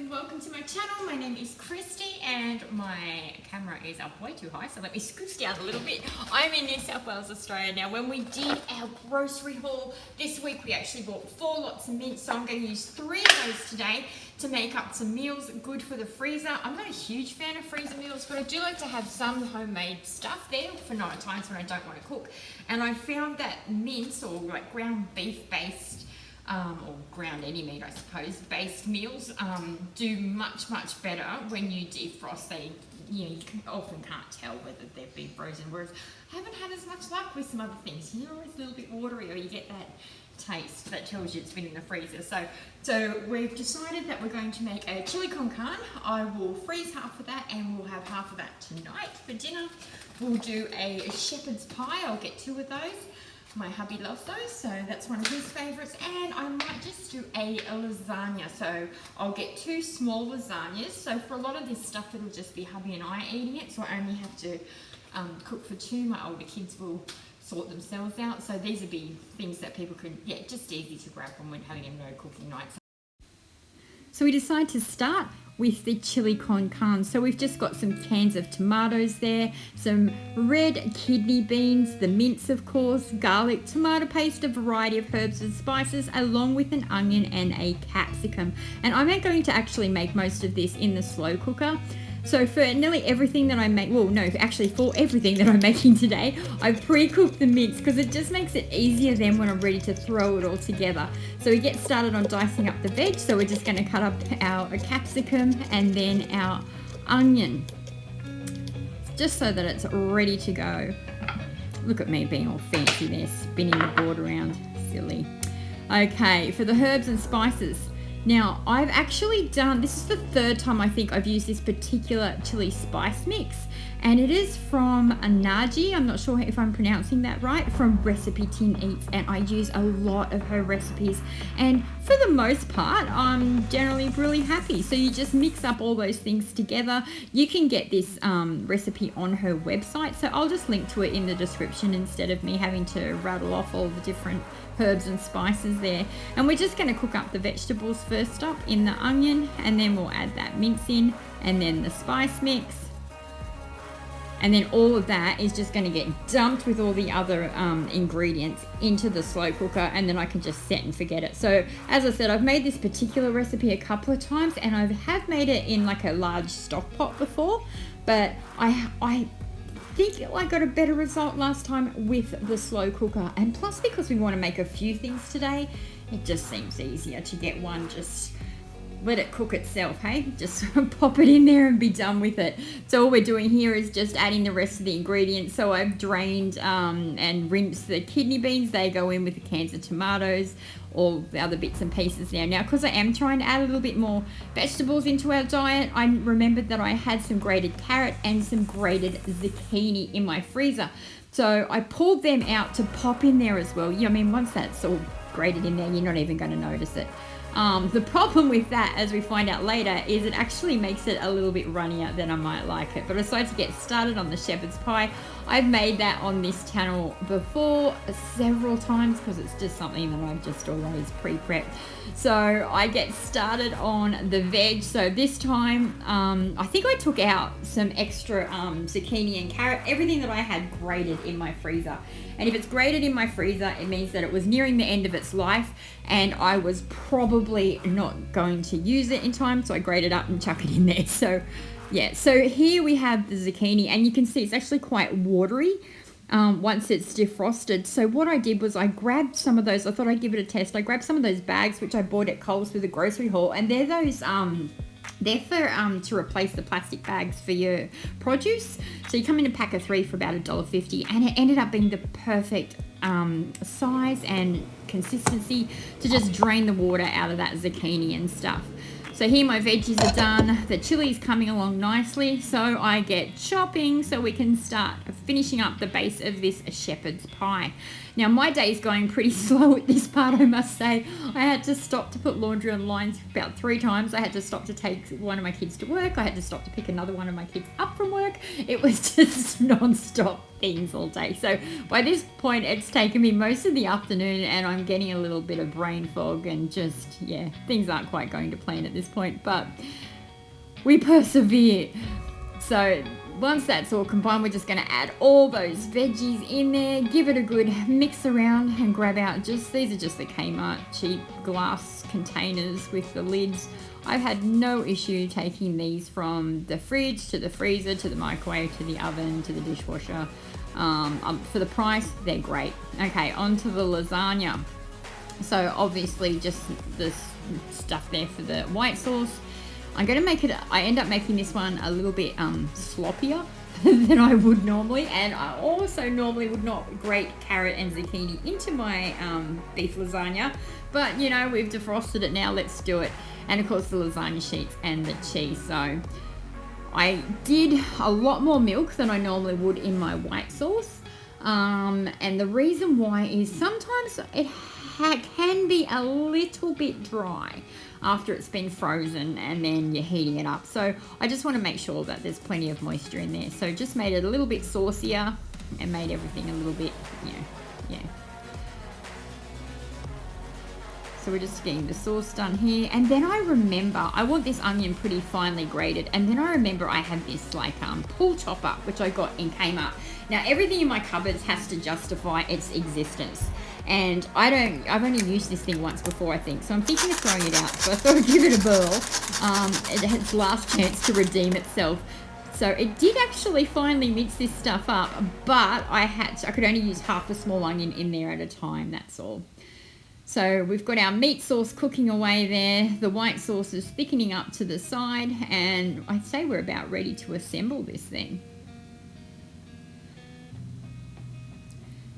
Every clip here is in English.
and welcome to my channel. My name is Christy and my camera is up way too high, so let me scooch down a little bit. I'm in New South Wales, Australia. Now, when we did our grocery haul this week, we actually bought 4 lots of mince, so I'm going to use 3 of those today to make up some meals good for the freezer. I'm not a huge fan of freezer meals, but I do like to have some homemade stuff there for night times when I don't want to cook. And I found that mince, or like ground beef based or ground any meat, I suppose, based meals do much better when you defrost. You often can't tell whether they've been frozen, whereas I haven't had as much luck with some other things. You're always a little bit watery, or you get that taste that tells you it's been in the freezer. So we've decided that we're going to make a chili con carne. I will freeze half of that and we'll have half of that tonight for dinner. We'll do a shepherd's pie. I'll get 2 of those. My hubby loves those, so that's one of his favourites. And I might just do a lasagna. So I'll get 2 small lasagnas. So for a lot of this stuff, it'll just be hubby and I eating it. So I only have to cook for 2. My older kids will sort themselves out. So these would be things that people can, just easy to grab when we're having a no cooking night. So we decided to start with the chili con carne. So we've just got some cans of tomatoes there, some red kidney beans, the mince of course, garlic, tomato paste, a variety of herbs and spices, along with an onion and a capsicum. And I'm going to actually make most of this in the slow cooker. So for nearly everything that I make, well no, actually for everything that I'm making today, I've pre-cooked the mince because it just makes it easier then when I'm ready to throw it all together. So we get started on dicing up the veg. So we're just going to cut up our capsicum and then our onion, just so that it's ready to go. Look at me being all fancy there, spinning the board around, silly. Okay, for the herbs and spices. Now, I've actually done, this is the 3rd time I think I've used this particular chili spice mix, and it is from Anaji, I'm not sure if I'm pronouncing that right, from Recipe Tin Eats, and I use a lot of her recipes, and for the most part, I'm generally really happy. So you just mix up all those things together. You can get this recipe on her website, so I'll just link to it in the description instead of me having to rattle off all the different herbs and spices there. And we're just going to cook up the vegetables first up in the onion, and then we'll add that mince in, and then the spice mix, and then all of that is just going to get dumped with all the other ingredients into the slow cooker, and then I can just set and forget it. So as I said, I've made this particular recipe a couple of times, and I have made it in like a large stock pot before, but I think I got a better result last time with the slow cooker. And plus, because we want to make a few things today, it just seems easier to get one, just let it cook itself, hey? Just pop it in there and be done with it. So all we're doing here is just adding the rest of the ingredients. So I've drained and rinsed the kidney beans. They go in with the cans of tomatoes, all the other bits and pieces there. Now, because I am trying to add a little bit more vegetables into our diet, I remembered that I had some grated carrot and some grated zucchini in my freezer. So I pulled them out to pop in there as well. I mean, once that's all grated in there, you're not even going to notice it. The problem with that, as we find out later, is it actually makes it a little bit runnier than I might like it. But I decided to get started on the shepherd's pie. I've made that on this channel before several times because it's just something that I've just always pre-prepped. So I get started on the veg. So this time, I think I took out some extra zucchini and carrot, everything that I had grated in my freezer. And if it's grated in my freezer, it means that it was nearing the end of its life and I was probably not going to use it in time, so I grate it up and chuck it in there. So yeah, so here we have the zucchini, and you can see it's actually quite watery once it's defrosted. So what I did was I grabbed some of those, I thought I'd give it a test. I grabbed some of those bags which I bought at Coles through the grocery haul, and they're those they're for to replace the plastic bags for your produce. So you come in a pack of 3 for about $1.50, and it ended up being the perfect size and consistency to just drain the water out of that zucchini and stuff. So here my veggies are done. The chili's coming along nicely, so I get chopping so we can start finishing up the base of this shepherd's pie. Now my day is going pretty slow at this part, I must say. I had to stop to put laundry on lines about 3 times. I had to stop to take one of my kids to work. I had to stop to pick another one of my kids up from work. It was just non-stop things all day. So by this point, it's taken me most of the afternoon and I'm getting a little bit of brain fog and just, yeah, things aren't quite going to plan at this point, but we persevere. So once that's all combined, we're just going to add all those veggies in there, give it a good mix around and grab out these are just the Kmart cheap glass containers with the lids. I've had no issue taking these from the fridge to the freezer to the microwave to the oven to the dishwasher. For the price, they're great. Okay, on to the lasagna. So obviously just this stuff there for the white sauce. I'm going to make it, I end up making this one a little bit sloppier than I would normally, and I also normally would not grate carrot and zucchini into my beef lasagna, but you know, we've defrosted it now, let's do it. And of course the lasagna sheets and the cheese. So I did a lot more milk than I normally would in my white sauce, and the reason why is sometimes it can be a little bit dry after it's been frozen and then you're heating it up. So I just want to make sure that there's plenty of moisture in there. So just made it a little bit saucier and made everything a little bit, yeah. So we're just getting the sauce done here. And then I remember, I want this onion pretty finely grated. And then I remember I had this like pull chopper, which I got in Kmart. Now everything in my cupboards has to justify its existence. And I've only used this thing once before, I think. So I'm thinking of throwing it out. So I thought I'd give it a whirl. It had its last chance to redeem itself. So it did actually finally mix this stuff up, but I could only use half a small onion in there at a time, that's all. So we've got our meat sauce cooking away there. The white sauce is thickening up to the side, and I'd say we're about ready to assemble this thing.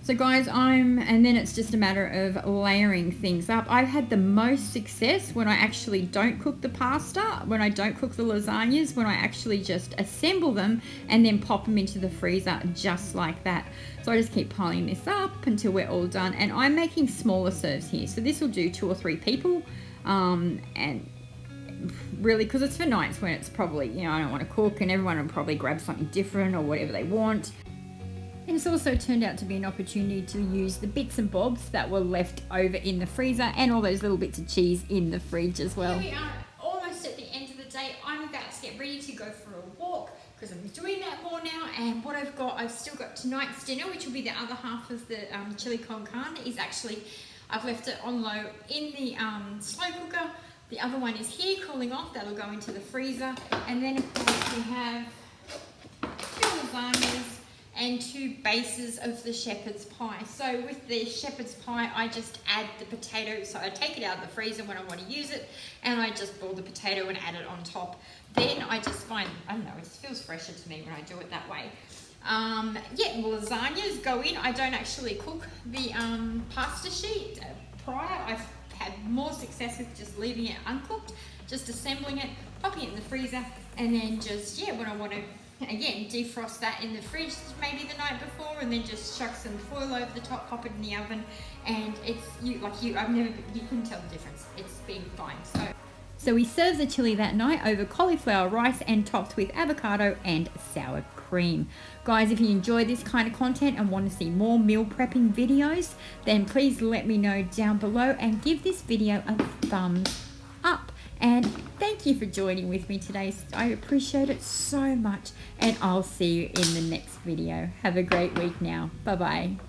So guys, and then it's just a matter of layering things up. I've had the most success when I actually don't cook the pasta, when I don't cook the lasagnas, when I actually just assemble them and then pop them into the freezer just like that. So I just keep piling this up until we're all done. And I'm making smaller serves here. So this will do 2 or 3 people. And really, because it's for nights when it's probably, you know, I don't want to cook and everyone will probably grab something different or whatever they want. And it's also turned out to be an opportunity to use the bits and bobs that were left over in the freezer and all those little bits of cheese in the fridge as well. Here we are, almost at the end of the day. I'm about to get ready to go for a walk because I'm doing that more now. And what I've still got tonight's dinner, which will be the other half of the Chilli Con Carne, is actually, I've left it on low in the slow cooker. The other one is here cooling off. That'll go into the freezer. And then of course we have 2 lasagnas and 2 bases of the shepherd's pie. So with the shepherd's pie, I just add the potato. So I take it out of the freezer when I want to use it, and I just boil the potato and add it on top. Then I just find, I don't know, it feels fresher to me when I do it that way. Yeah, lasagnas go in. I don't actually cook the pasta sheet prior. I've had more success with just leaving it uncooked, just assembling it, popping it in the freezer, and then just, yeah, when I want to, again, defrost that in the fridge maybe the night before, and then just chuck some foil over the top, pop it in the oven, and it's, you couldn't tell the difference. It's been fine. So we served the chili that night over cauliflower rice and topped with avocado and sour cream. Guys, if you enjoy this kind of content and want to see more meal prepping videos, then please let me know down below and give this video a thumbs up. And thank you for joining with me today. I appreciate it so much, and I'll see you in the next video. Have a great week now. Bye bye.